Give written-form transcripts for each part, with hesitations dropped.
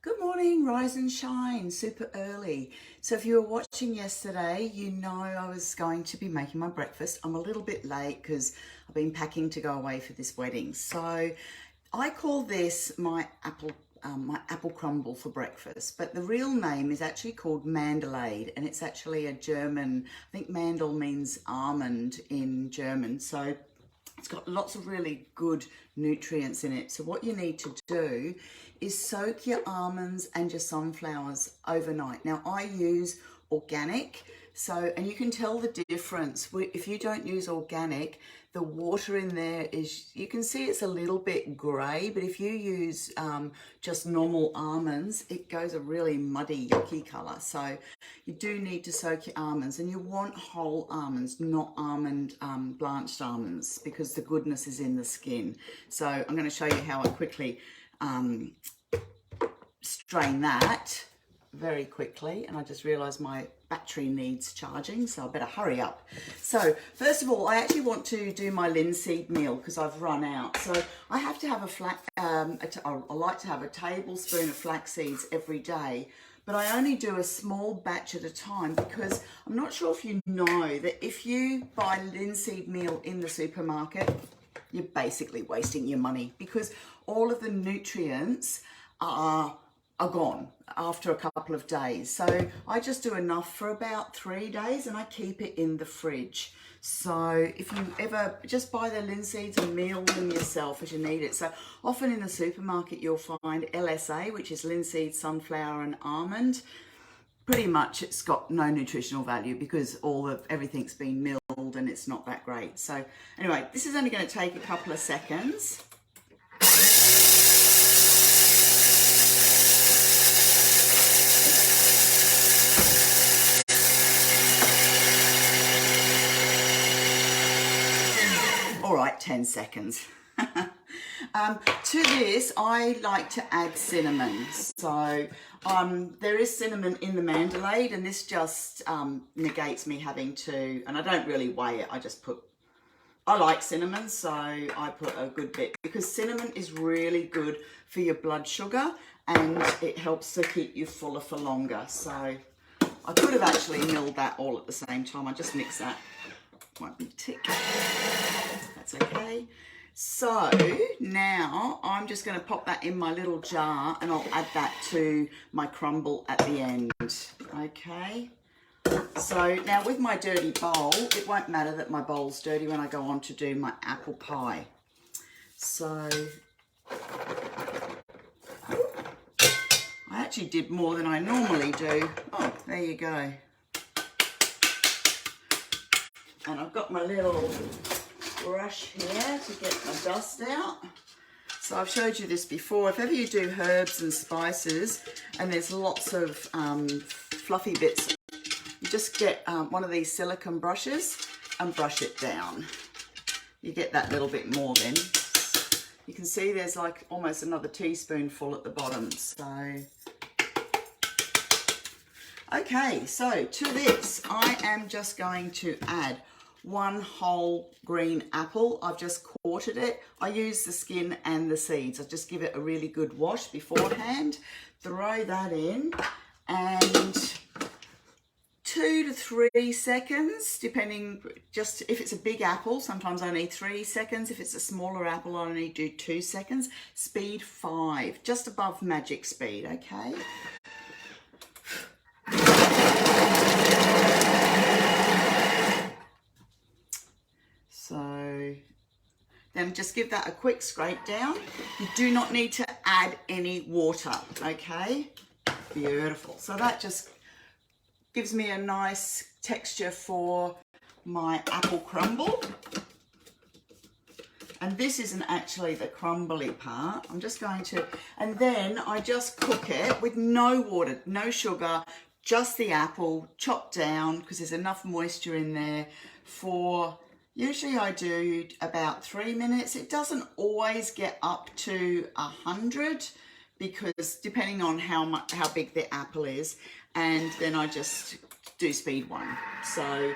Good morning, rise and shine, super early. So if you were watching yesterday, you know I was going to be making my breakfast. I'm a little bit late because I've been packing to go away for this wedding. So I call this my apple crumble for breakfast, but the real name is actually called Mandelade, and it's actually a German, I think Mandel means almond in German. So it's got lots of really good nutrients in it. So what you need to do is soak your almonds and your sunflowers overnight. Now I use organic, and you can tell the difference. If you don't use organic, the water in there is, you can see it's a little bit grey, but if you use just normal almonds, it goes a really muddy, yucky colour. So you do need to soak your almonds, and you want whole almonds, not blanched almonds, because the goodness is in the skin. So I'm going to show you how I quickly strain that very quickly, and I just realised my battery needs charging, so I better hurry up. So first of all, I actually want to do my linseed meal because I've run out. So I have to have I like to have a tablespoon of flax seeds every day, but I only do a small batch at a time because I'm not sure if you know that if you buy linseed meal in the supermarket, you're basically wasting your money because all of the nutrients are gone after a couple of days. So I just do enough for about 3 days and I keep it in the fridge. So if you ever just buy the linseeds and meal them yourself as you need it. So often in the supermarket you'll find LSA, which is linseed, sunflower and almond. Pretty much it's got no nutritional value because everything's been milled and it's not that great. So anyway, this is only going to take a couple of seconds. All right, 10 seconds. To this, I like to add cinnamon. So there is cinnamon in the Mandelade, and this just negates me having to, and I don't really weigh it, I like cinnamon, so I put a good bit because cinnamon is really good for your blood sugar and it helps to keep you fuller for longer. So I could have actually milled that all at the same time. I just mixed that. Won't be tick. That's okay. So now I'm just going to pop that in my little jar and I'll add that to my crumble at the end. Okay. So now with my dirty bowl, it won't matter that my bowl's dirty when I go on to do my apple pie. So I actually did more than I normally do. Oh, there you go. And I've got my little brush here to get my dust out. So I've showed you this before. If ever you do herbs and spices and there's lots of fluffy bits, you just get one of these silicone brushes and brush it down. You get that little bit more then. You can see there's like almost another teaspoonful at the bottom. So okay, so to this I am just going to add 1 whole green apple. I've just quartered it. I use the skin and the seeds. I just give it a really good wash beforehand. Throw that in, and 2 to 3 seconds, depending, just if it's a big apple, sometimes I need 3 seconds. If it's a smaller apple, I only do 2 seconds. Speed 5, just above magic speed, okay? So then just give that a quick scrape down. You do not need to add any water, okay? Beautiful. So that just gives me a nice texture for my apple crumble. And this isn't actually the crumbly part. I'm just going to, and then I just cook it with no water, no sugar, just the apple chopped down because there's enough moisture in there for, usually I do about 3 minutes. It doesn't always get up to 100 because depending on how big the apple is, and then I just do speed 1. So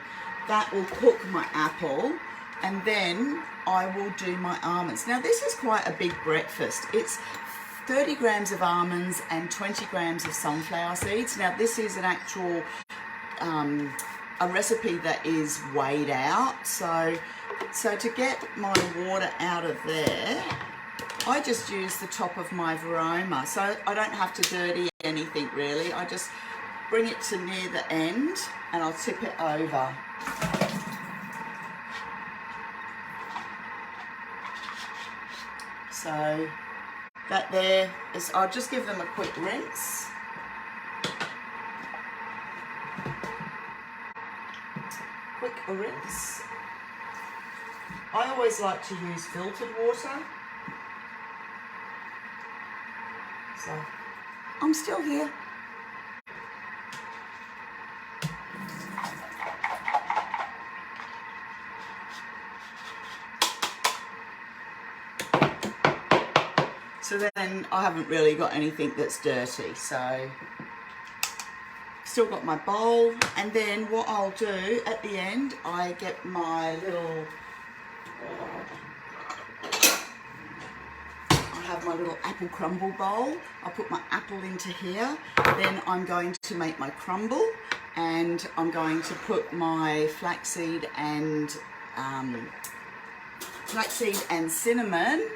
that will cook my apple, and then I will do my almonds. Now this is quite a big breakfast. It's 30 grams of almonds and 20 grams of sunflower seeds. Now this is an actual a recipe that is weighed out, so to get my water out of there, I just use the top of my varoma, so I don't have to dirty anything really. I just bring it to near the end and I'll tip it over. So that there is, I'll just give them a quick rinse. Quick rinse. I always like to use filtered water. So I'm still here. So then I haven't really got anything that's dirty, so still got my bowl. And then what I'll do at the end, I get my little, I have my little apple crumble bowl. I'll put my apple into here. Then I'm going to make my crumble, and I'm going to put my flaxseed and cinnamon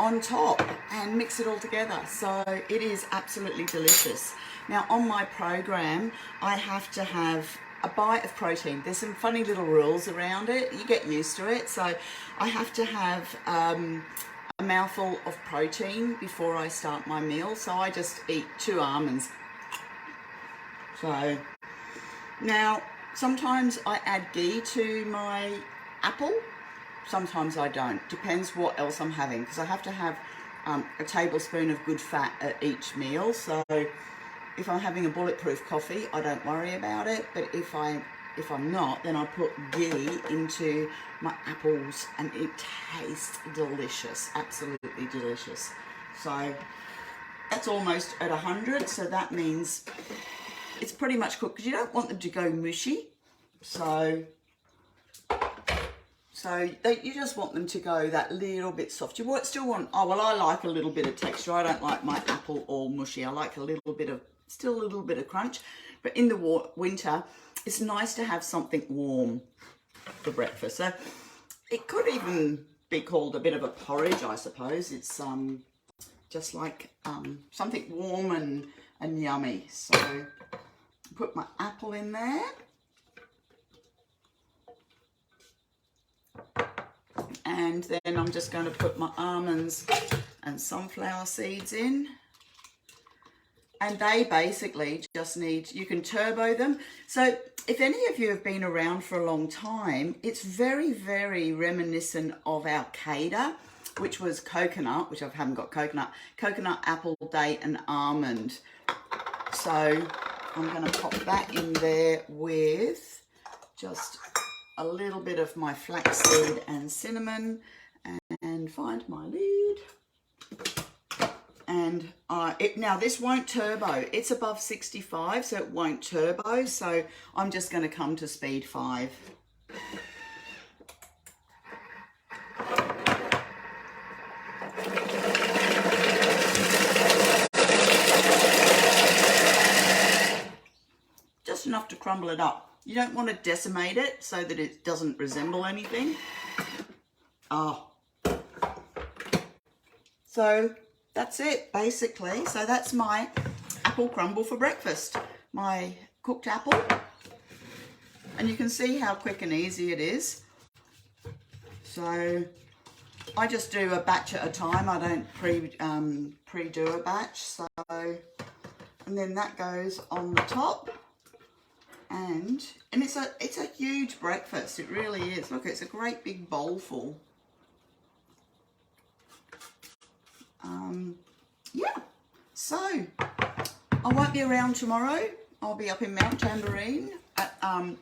on top and mix it all together. So it is absolutely delicious. Now on my program, I have to have a bite of protein. There's some funny little rules around it. You get used to it. So I have to have a mouthful of protein before I start my meal. So I just eat 2 almonds. So now sometimes I add ghee to my apple. Sometimes I don't. Depends what else I'm having, because I have to have a tablespoon of good fat at each meal. So if I'm having a bulletproof coffee, I don't worry about it. But if I'm not, then I put ghee into my apples, and it tastes delicious, absolutely delicious. So that's almost at 100. So that means it's pretty much cooked, because you don't want them to go mushy. So you just want them to go that little bit soft. You still want, oh, well, I like a little bit of texture. I don't like my apple all mushy. I like still a little bit of crunch. But in the winter, it's nice to have something warm for breakfast. So it could even be called a bit of a porridge, I suppose. It's just like something warm and yummy. So put my apple in there. And then I'm just going to put my almonds and sunflower seeds in. And they basically just need, you can turbo them. So if any of you have been around for a long time, it's very, very reminiscent of our Cada, which was coconut, which I haven't got coconut, apple, date and almond. So I'm going to pop that in there with just a little bit of my flaxseed and cinnamon, and find my lid. And now this won't turbo. It's above 65, so it won't turbo. So I'm just going to come to speed 5. Just enough to crumble it up. You don't want to decimate it so that it doesn't resemble anything. So that's it, basically. So that's my apple crumble for breakfast. My cooked apple. And you can see how quick and easy it is. So I just do a batch at a time. I don't pre-do a batch. So, and then that goes on the top. And it's a huge breakfast. It really is. Look, it's a great big bowl full. Yeah. So I won't be around tomorrow. I'll be up in Mount Tambourine. I'm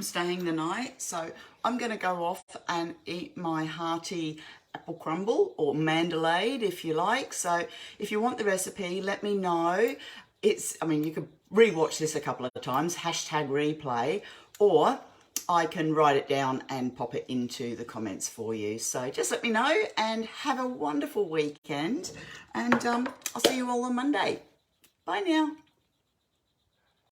staying the night, so I'm going to go off and eat my hearty apple crumble, or Mandelade if you like. So if you want the recipe, let me know. You could rewatch this a couple of times, #replay, or I can write it down and pop it into the comments for you. So just let me know and have a wonderful weekend. And I'll see you all on Monday. Bye now.